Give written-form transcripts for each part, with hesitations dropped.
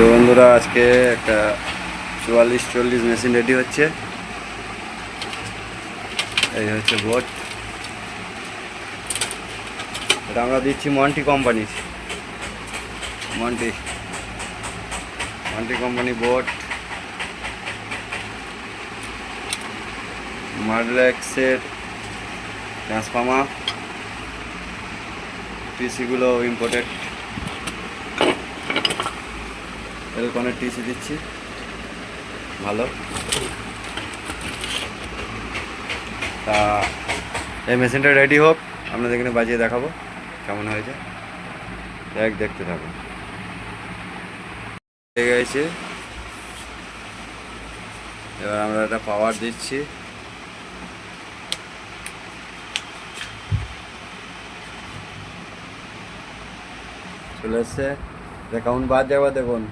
তো বন্ধুরা আজকে একটা 44-40 মেশিন রেডি হচ্ছে। এই হচ্ছে বোট, এটা আমরা দিচ্ছি মন্টি কোম্পানির। মন্টি কোম্পানি বোট, মার্ডলেক্সের ট্রান্সফর্মার, টিসিগুলো ইম্পোর্টেড এলকনের টিসি দিচ্ছি ভালো। তা এই মেশিনটা রেডি হোক, আপনাদের এখানে বাজিয়ে দেখাবো কেমন হয়েছে, দেখতে থাকুন। হয়ে গেছে, এবার আমরা একটা পাওয়ার দিচ্ছি। চলে এসছে, কেমন বাদ যাবে দেখুন।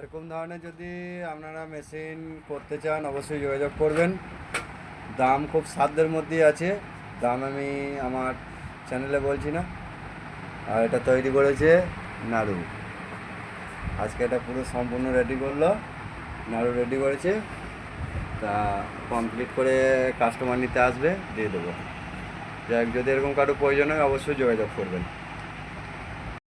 এরকম ধরনের যদি আপনারা মেশিন করতে চান অবশ্যই যোগাযোগ করবেন। দাম খুব সাধ্যের মধ্যেই আছে, দাম আমি আমার চ্যানেলে বলছি না। আর এটা তৈরি করেছে নাড়ু, আজকে এটা পুরো সম্পূর্ণ রেডি করলো, নাড়ু রেডি করেছে। তা কমপ্লিট করে কাস্টমার নিতে আসবে, দিয়ে দেবো। যাই হোক, যদি এরকম কারো প্রয়োজন হয় অবশ্যই যোগাযোগ করবেন।